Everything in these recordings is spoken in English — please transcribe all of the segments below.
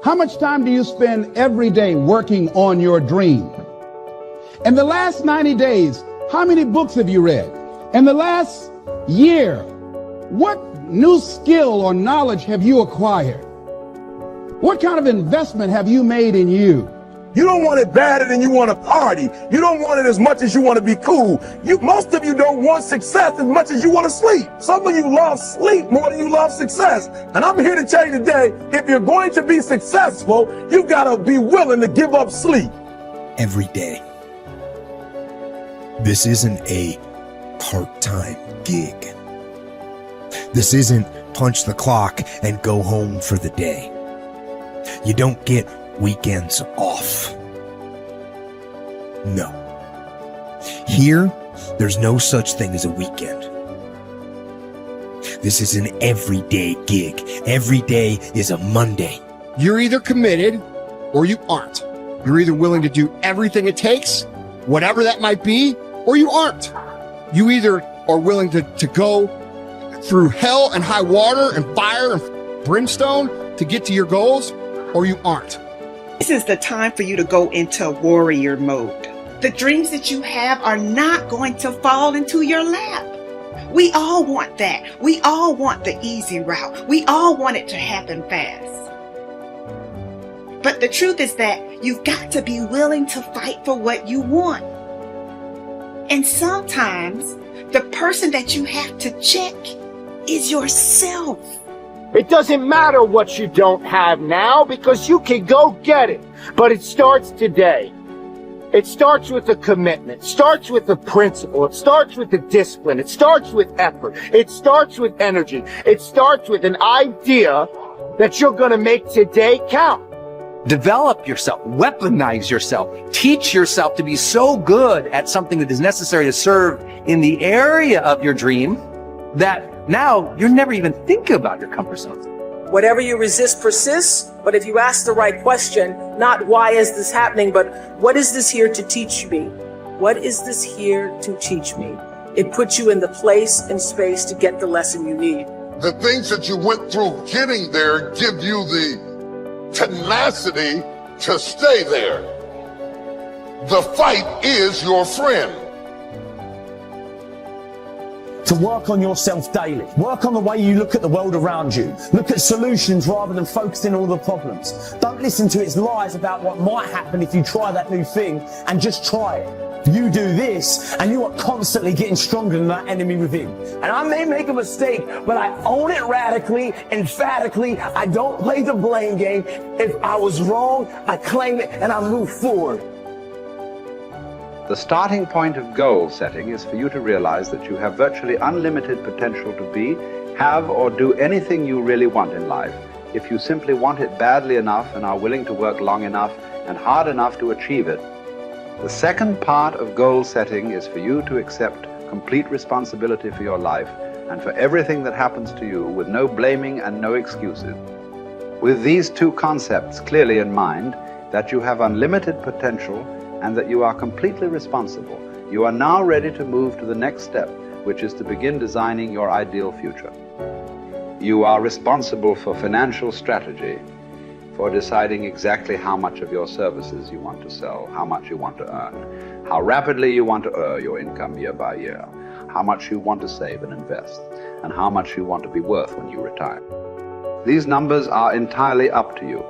How much time do you spend every day working on your dream? In the last 90 days, how many books have you read? In the last year, what new skill or knowledge have you acquired? What kind of investment have you made in you? You don't want it badder than you want to party. You don't want it as much as you want to be cool. Most of you don't want success as much as you want to sleep. Some of you love sleep more than you love success. And I'm here to tell you today, if you're going to be successful, you've got to be willing to give up sleep. Every day. This isn't a part-time gig. This isn't punch the clock and go home for the day. You don't get weekends off. No. Here, there's no such thing as a weekend. This is an everyday gig. Every day is a Monday. You're either committed or you aren't. You're either willing to do everything it takes, whatever that might be, or you aren't. You either are willing to go through hell and high water and fire and brimstone to get to your goals, or you aren't. This is the time for you to go into warrior mode. The dreams that you have are not going to fall into your lap. We all want that. We all want the easy route. We all want it to happen fast. But the truth is that you've got to be willing to fight for what you want. And sometimes the person that you have to check is yourself. It doesn't matter what you don't have now because you can go get it. But it starts today. It starts with a commitment. It starts with a principle. It starts with a discipline. It starts with effort. It starts with energy. It starts with an idea that you're going to make today count. Develop yourself, weaponize yourself, teach yourself to be so good at something that is necessary to serve in the area of your dream that now you're never even thinking about your comfort zone. Whatever you resist persists, but if you ask the right question, not why is this happening, but what is this here to teach me? What is this here to teach me? It puts you in the place and space to get the lesson you need. The things that you went through getting there give you the tenacity to stay there. The fight is your friend. To work on yourself daily. Work on the way you look at the world around you. Look at solutions rather than focusing on all the problems. Don't listen to its lies about what might happen if you try that new thing, and just try it. You do this and you are constantly getting stronger than that enemy within. And I may make a mistake, but I own it radically, emphatically. I don't play the blame game. If I was wrong, I claim it and I move forward. The starting point of goal setting is for you to realize that you have virtually unlimited potential to be, have, or do anything you really want in life, if you simply want it badly enough and are willing to work long enough and hard enough to achieve it. The second part of goal setting is for you to accept complete responsibility for your life and for everything that happens to you with no blaming and no excuses. With these two concepts clearly in mind, that you have unlimited potential and that you are completely responsible, you are now ready to move to the next step, which is to begin designing your ideal future. You are responsible for financial strategy, for deciding exactly how much of your services you want to sell, how much you want to earn, how rapidly you want to earn your income year by year, how much you want to save and invest, and how much you want to be worth when you retire. These numbers are entirely up to you.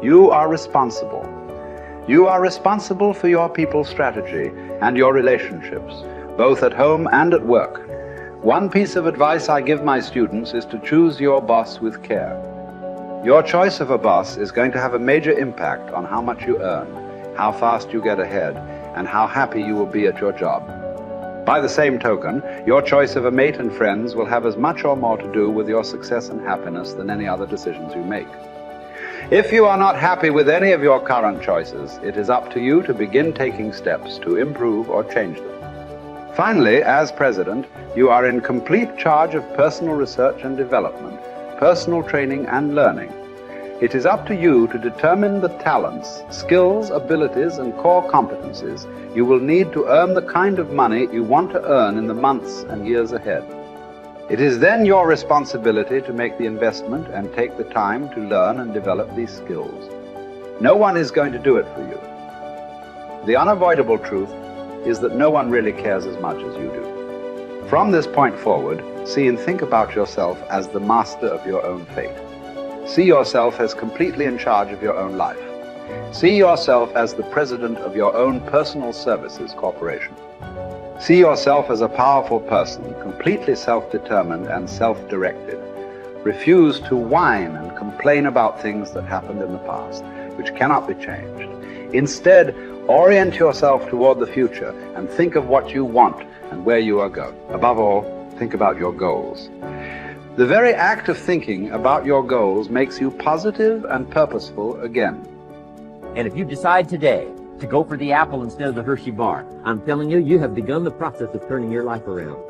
You are responsible. You are responsible for your people's strategy and your relationships, both at home and at work. One piece of advice I give my students is to choose your boss with care. Your choice of a boss is going to have a major impact on how much you earn, how fast you get ahead, and how happy you will be at your job. By the same token, your choice of a mate and friends will have as much or more to do with your success and happiness than any other decisions you make. If you are not happy with any of your current choices, it is up to you to begin taking steps to improve or change them. Finally, as president, you are in complete charge of personal research and development, personal training and learning. It is up to you to determine the talents, skills, abilities, and core competencies you will need to earn the kind of money you want to earn in the months and years ahead. It is then your responsibility to make the investment and take the time to learn and develop these skills. No one is going to do it for you. The unavoidable truth is that no one really cares as much as you do. From this point forward, see and think about yourself as the master of your own fate. See yourself as completely in charge of your own life. See yourself as the president of your own personal services corporation. See yourself as a powerful person, completely self-determined and self-directed. Refuse to whine and complain about things that happened in the past, which cannot be changed. Instead, orient yourself toward the future and think of what you want and where you are going. Above all, think about your goals. The very act of thinking about your goals makes you positive and purposeful again. And if you decide today to go for the apple instead of the Hershey bar, I'm telling you, you have begun the process of turning your life around.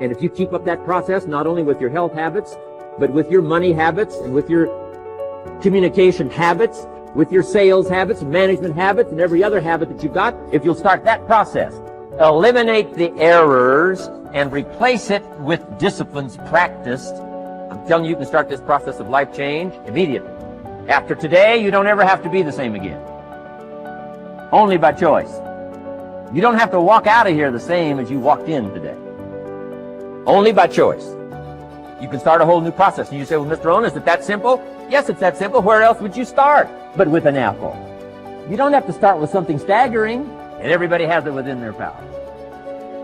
And if you keep up that process, not only with your health habits, but with your money habits and with your communication habits, with your sales habits, management habits, and every other habit that you've got, if you'll start that process, eliminate the errors and replace it with disciplines practiced, I'm telling you, you can start this process of life change immediately. After today, you don't ever have to be the same again. Only by choice. You don't have to walk out of here the same as you walked in today. Only by choice. You can start a whole new process. And you say, well, Mr. Owen, is it that simple? Yes, it's that simple. Where else would you start but with an apple? You don't have to start with something staggering, and everybody has it within their power.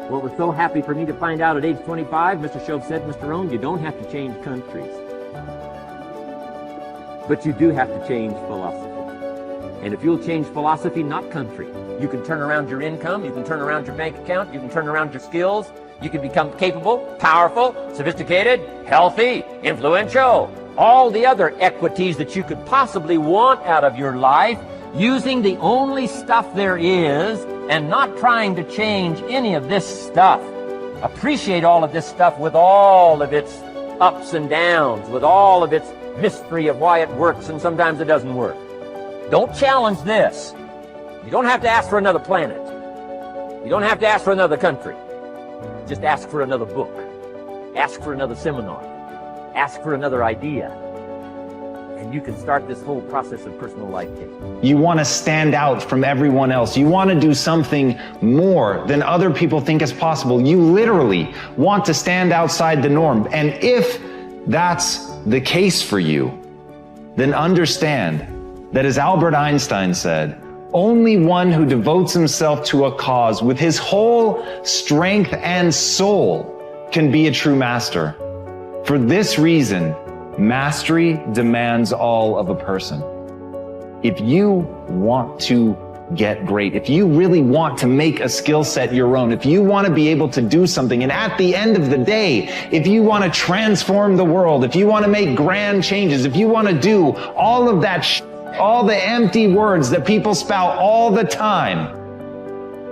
What was so happy for me to find out at age 25, Mr. Shove said, Mr. Owen, you don't have to change countries. But you do have to change philosophy. And if you'll change philosophy, not country, you can turn around your income, you can turn around your bank account, you can turn around your skills, you can become capable, powerful, sophisticated, healthy, influential, all the other equities that you could possibly want out of your life, using the only stuff there is and not trying to change any of this stuff. Appreciate all of this stuff with all of its ups and downs, with all of its mystery of why it works and sometimes it doesn't work. Don't challenge this. You don't have to ask for another planet. You don't have to ask for another country. Just ask for another book. Ask for another seminar. Ask for another idea. And you can start this whole process of personal life change. You want to stand out from everyone else. You want to do something more than other people think is possible. You literally want to stand outside the norm. And if that's the case for you, then understand that, as Albert Einstein said, only one who devotes himself to a cause with his whole strength and soul can be a true master. For this reason, mastery demands all of a person. If you want to get great, if you really want to make a skill set your own, if you want to be able to do something, and at the end of the day, if you want to transform the world, if you want to make grand changes, if you want to do all of that all the empty words that people spout all the time,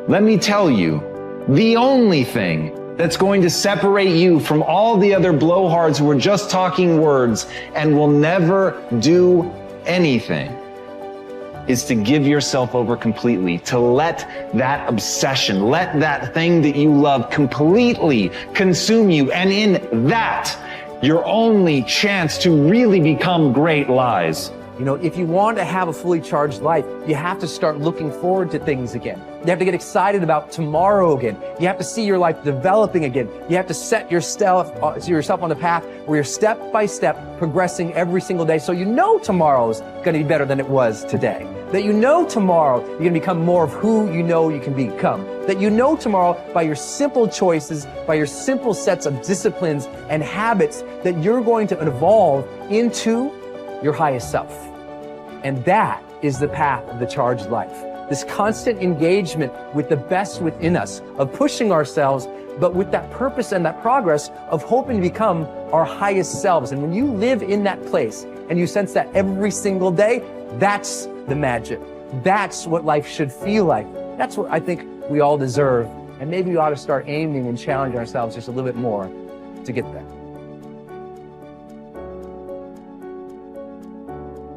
let me tell you, the only thing that's going to separate you from all the other blowhards who are just talking words and will never do anything is to give yourself over completely, to let that obsession, let that thing that you love completely consume you. And in that, your only chance to really become great lies. You know, if you want to have a fully charged life, you have to start looking forward to things again. You have to get excited about tomorrow again. You have to see your life developing again. You have to set yourself on the path where you're step by step progressing every single day. So you know tomorrow's going to be better than it was today. That you know tomorrow you're going to become more of who you know you can become. That you know tomorrow by your simple choices, by your simple sets of disciplines and habits, that you're going to evolve into your highest self. And that is the path of the charged life. This constant engagement with the best within us, of pushing ourselves, but with that purpose and that progress of hoping to become our highest selves. And when you live in that place and you sense that every single day, that's the magic. That's what life should feel like. That's what I think we all deserve. And maybe we ought to start aiming and challenging ourselves just a little bit more to get there.